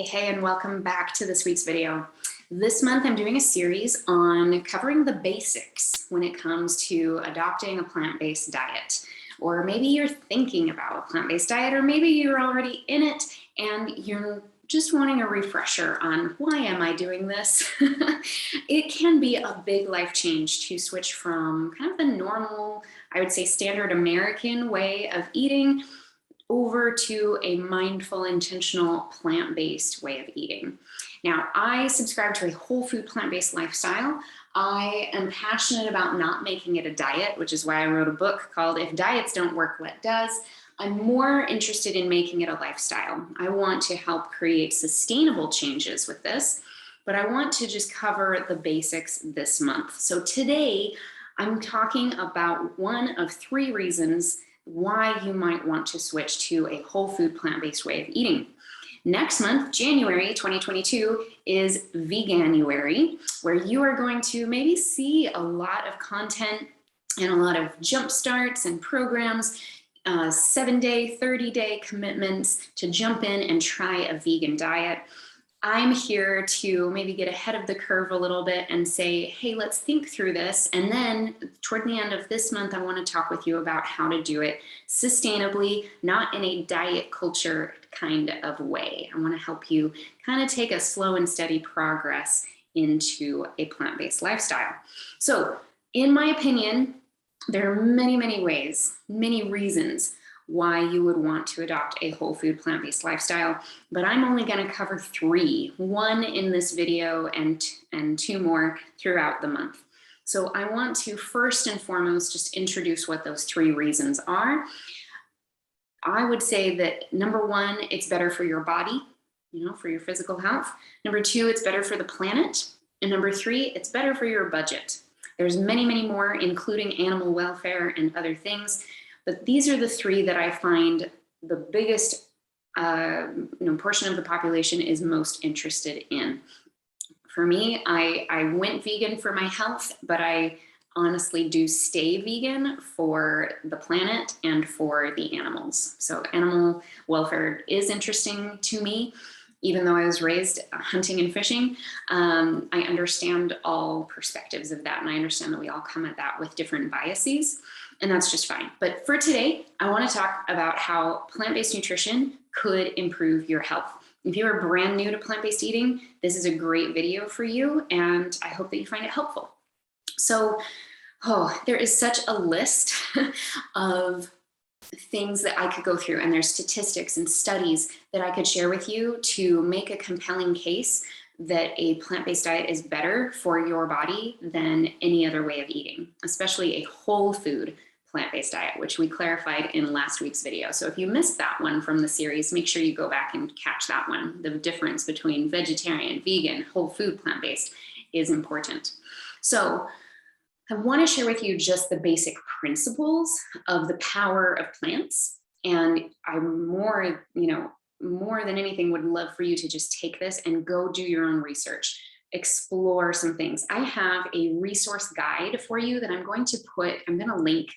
Hey, and welcome back to this week's video. This month, I'm doing a series on covering the basics when it comes to adopting a plant-based diet. Or maybe you're thinking about a plant-based diet, or maybe you're already in it and you're just wanting a refresher on why am I doing this? It can be a big life change to switch from kind of the normal, I would say standard American way of eating over to a mindful, intentional, plant-based way of eating. Now, I subscribe to a whole food plant-based lifestyle. I am passionate about not making it a diet, which is why I wrote a book called If Diets Don't Work, What Does? I'm more interested in making it a lifestyle. I want to help create sustainable changes with this, but I want to just cover the basics this month. So today, I'm talking about one of 3 reasons why you might want to switch to a whole food plant-based way of eating. Next month, January 2022, is Veganuary, where you are going to maybe see a lot of content and a lot of jump starts and programs, 7-day, 30-day commitments to jump in and try a vegan diet. I'm here to maybe get ahead of the curve a little bit and say, hey, let's think through this. And then toward the end of this month, I want to talk with you about how to do it sustainably, not in a diet culture kind of way. I want to help you kind of take a slow and steady progress into a plant-based lifestyle. So in my opinion, there are many, many ways, many reasons why you would want to adopt a whole food plant-based lifestyle, but I'm only going to cover 3, 1 in this video and 2 more throughout the month. So I want to first and foremost just introduce what those 3 reasons are. I would say that number 1, it's better for your body, for your physical health. Number 2, it's better for the planet. And number 3, it's better for your budget. There's many, many more, including animal welfare and other things. But these are the 3 that I find the biggest portion of the population is most interested in. For me, I went vegan for my health, but I honestly do stay vegan for the planet and for the animals. So animal welfare is interesting to me. Even though I was raised hunting and fishing, I understand all perspectives of that. And I understand that we all come at that with different biases. And that's just fine. But for today, I want to talk about how plant-based nutrition could improve your health. If you are brand new to plant-based eating, this is a great video for you, and I hope that you find it helpful. So, there is such a list of things that I could go through, and there's statistics and studies that I could share with you to make a compelling case that a plant-based diet is better for your body than any other way of eating, especially a whole food plant-based diet, which we clarified in last week's video. So if you missed that one from the series, make sure you go back and catch that one. The difference between vegetarian, vegan, whole food, plant-based is important. So I want to share with you just the basic principles of the power of plants. And I'm more than anything would love for you to just take this and go do your own research, explore some things. I have a resource guide for you that I'm going to link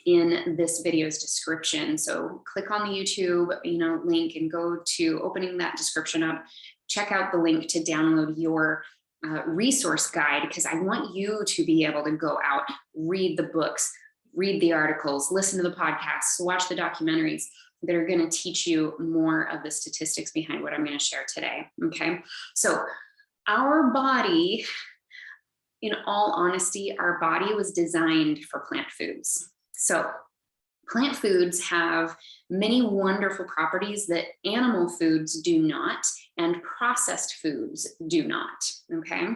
in this video's description. So click on the YouTube, link and go to opening that description up, check out the link to download your resource guide, because I want you to be able to go out, read the books, read the articles, listen to the podcasts, watch the documentaries that are going to teach you more of the statistics behind what I'm going to share today. Okay, so our body, in all honesty, our body was designed for plant foods. So plant foods have many wonderful properties that animal foods do not, and processed foods do not, okay?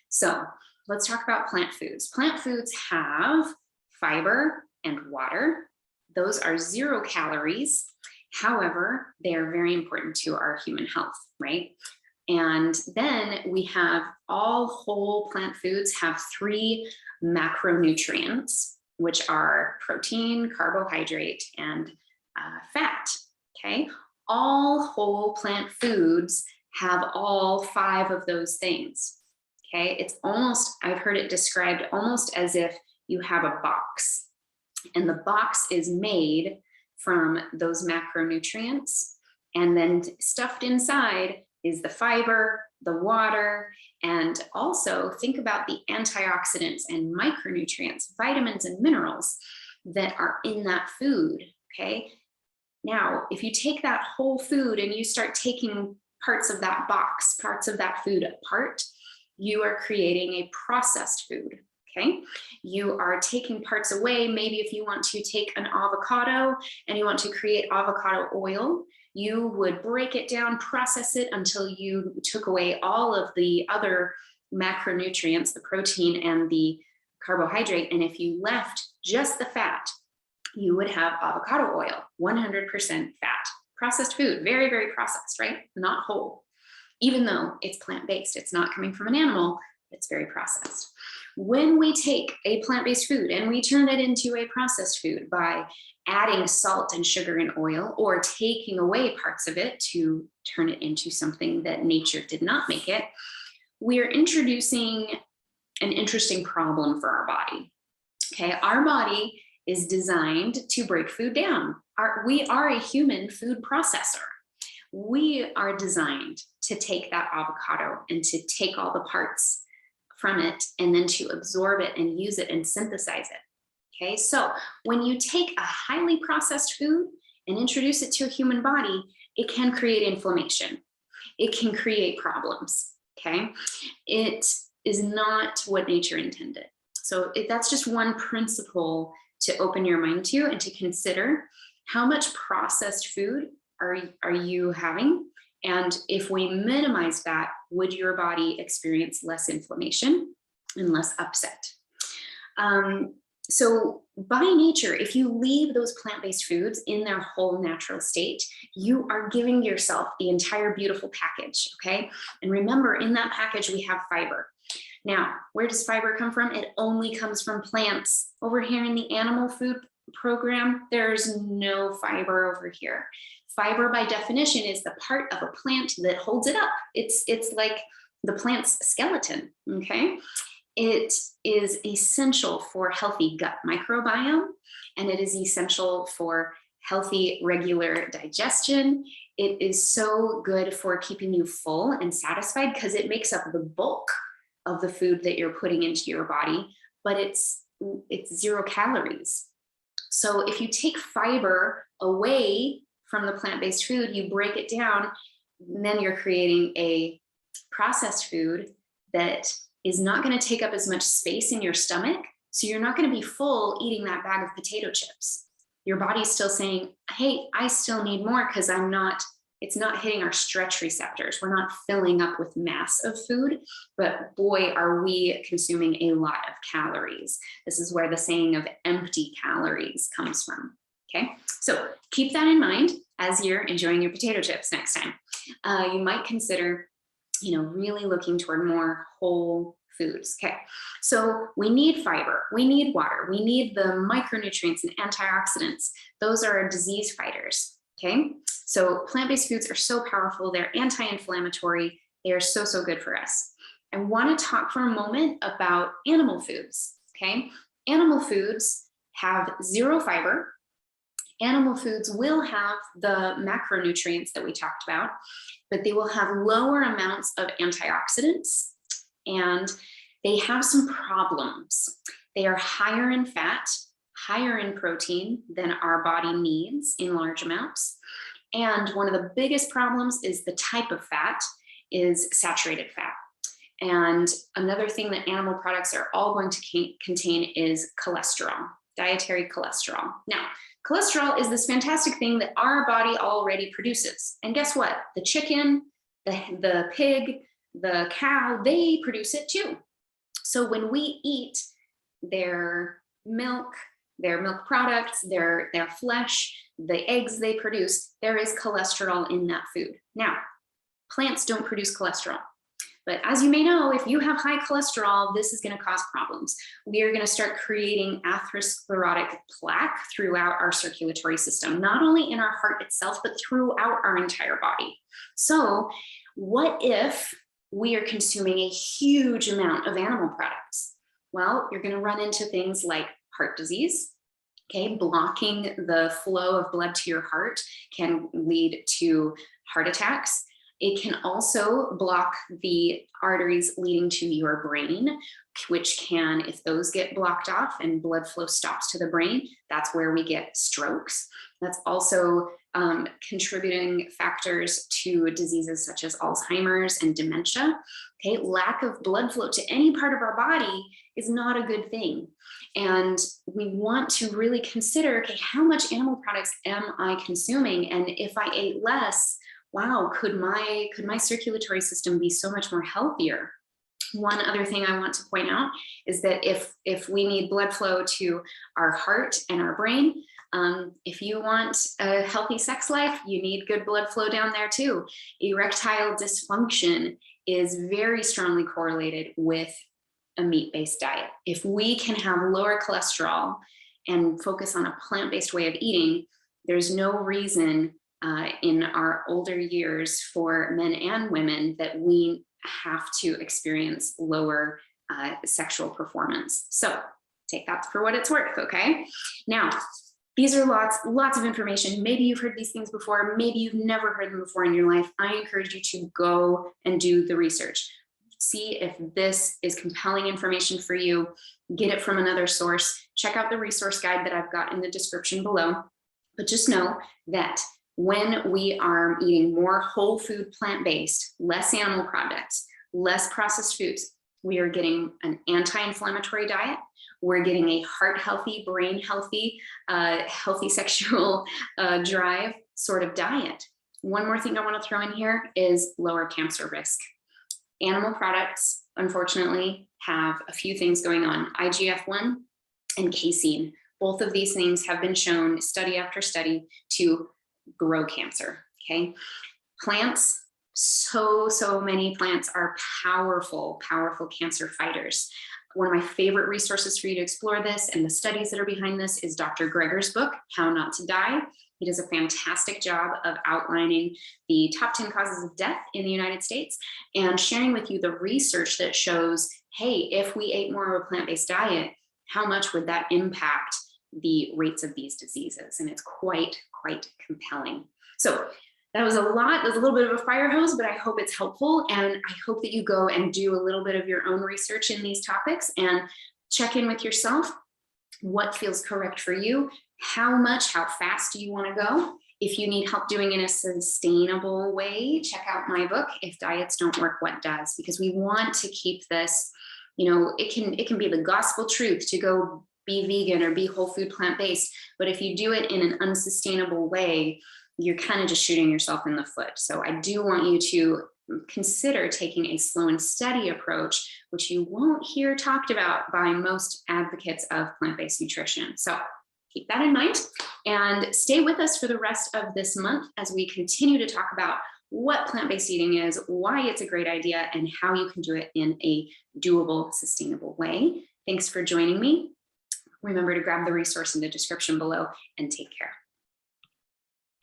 So let's talk about plant foods. Plant foods have fiber and water. Those are 0 calories. However, they are very important to our human health, right? And then we have all whole plant foods have 3 macronutrients, which are protein, carbohydrate, and fat, okay? All whole plant foods have all 5 of those things, okay? It's almost, I've heard it described almost as if you have a box, and the box is made from those macronutrients, And then stuffed inside is the fiber, the water, and also think about the antioxidants and micronutrients, vitamins and minerals that are in that food, okay? Now, if you take that whole food and you start taking parts of that box, parts of that food apart, you are creating a processed food, okay? You are taking parts away. Maybe if you want to take an avocado and you want to create avocado oil, you would break it down, process it until you took away all of the other macronutrients, the protein and the carbohydrate. And if you left just the fat, you would have avocado oil, 100% fat. Processed food, very, very processed, right? Not whole. Even though it's plant-based, it's not coming from an animal, it's very processed. When we take a plant-based food and we turn it into a processed food by adding salt and sugar and oil, or taking away parts of it to turn it into something that nature did not make it, we are introducing an interesting problem for our body. Okay, our body is designed to break food down. We are a human food processor. We are designed to take that avocado and to take all the parts from it and then to absorb it and use it and synthesize it. Okay, so when you take a highly processed food and introduce it to a human body, it can create inflammation. It can create problems, okay? It is not what nature intended. So that's just one principle to open your mind to and to consider. How much processed food are you having? And if we minimize that, would your body experience less inflammation and less upset? So by nature, if you leave those plant-based foods in their whole natural state, you are giving yourself the entire beautiful package, okay? And remember, in that package, we have fiber. Now, where does fiber come from? It only comes from plants. Over here in the animal food program, there's no fiber over here. Fiber, by definition, is the part of a plant that holds it up. It's like the plant's skeleton, okay? It is essential for healthy gut microbiome, and it is essential for healthy, regular digestion. It is so good for keeping you full and satisfied because it makes up the bulk of the food that you're putting into your body, but it's 0 calories. So if you take fiber away from the plant-based food, you break it down, and then you're creating a processed food that is not going to take up as much space in your stomach. So you're not going to be full eating that bag of potato chips. Your body's still saying, hey, I still need more because it's not hitting our stretch receptors. We're not filling up with mass of food, but boy, are we consuming a lot of calories. This is where the saying of empty calories comes from, okay? So keep that in mind as you're enjoying your potato chips next time. You might consider, really looking toward more whole foods, okay? So we need fiber, we need water, we need the micronutrients and antioxidants. Those are our disease fighters. Okay, so plant-based foods are so powerful. They're anti-inflammatory. They are so, so good for us. I want to talk for a moment about animal foods. Okay, animal foods have 0 fiber. Animal foods will have the macronutrients that we talked about, but they will have lower amounts of antioxidants, and they have some problems. They are higher in fat, higher in protein than our body needs in large amounts. And one of the biggest problems is the type of fat is saturated fat. And another thing that animal products are all going to contain is cholesterol, dietary cholesterol. Now, cholesterol is this fantastic thing that our body already produces. And guess what? The chicken, the pig, the cow, they produce it too. So when we eat their milk products, their flesh, the eggs they produce, there is cholesterol in that food. Now, plants don't produce cholesterol. But as you may know, if you have high cholesterol, this is going to cause problems. We are going to start creating atherosclerotic plaque throughout our circulatory system, not only in our heart itself, but throughout our entire body. So what if we are consuming a huge amount of animal products? Well, you're going to run into things like heart disease, Okay, blocking the flow of blood to your heart can lead to heart attacks. It can also block the arteries leading to your brain, which can, if those get blocked off and blood flow stops to the brain, that's where we get strokes. That's also contributing factors to diseases such as Alzheimer's and dementia. Okay, lack of blood flow to any part of our body is not a good thing. And we want to really consider, okay, how much animal products am I consuming? And if I ate less, wow, could my circulatory system be so much more healthier? One other thing I want to point out is that if we need blood flow to our heart and our brain, if you want a healthy sex life, you need good blood flow down there too. Erectile dysfunction is very strongly correlated with a meat-based diet. If we can have lower cholesterol and focus on a plant-based way of eating, there's no reason in our older years for men and women that we have to experience lower sexual performance. So take that for what it's worth, okay? Now, these are lots of information. Maybe you've heard these things before. Maybe you've never heard them before in your life. I encourage you to go and do the research. See if this is compelling information for you. Get it from another source. Check out the resource guide that I've got in the description below. But just know that when we are eating more whole food, plant-based, less animal products, less processed foods, we are getting an anti-inflammatory diet. We're getting a heart healthy, brain healthy, healthy sexual drive sort of diet. One more thing I want to throw in here is lower cancer risk. Animal products, unfortunately, have a few things going on. IGF-1 and casein. Both of these things have been shown, study after study, to grow cancer, okay? Plants, so many plants are powerful cancer fighters. One of my favorite resources for you to explore this and the studies that are behind this is Dr. Greger's book, How Not to Die. He does a fantastic job of outlining the top 10 causes of death in the United States and sharing with you the research that shows, hey, if we ate more of a plant-based diet, how much would that impact the rates of these diseases? And it's quite compelling. So that was a lot. There's a little bit of a fire hose, but I hope it's helpful. And I hope that you go and do a little bit of your own research in these topics and check in with yourself. What feels correct for you? How fast do you want to go? If you need help doing it in a sustainable way, check out my book, If Diets Don't Work, What Does? Because we want to keep this, it can be the gospel truth to go be vegan or be whole food plant-based. But if you do it in an unsustainable way, you're kind of just shooting yourself in the foot. So I do want you to consider taking a slow and steady approach, which you won't hear talked about by most advocates of plant-based nutrition. So keep that in mind and stay with us for the rest of this month as we continue to talk about what plant-based eating is, why it's a great idea, and how you can do it in a doable, sustainable way. Thanks for joining me. Remember to grab the resource in the description below and take care.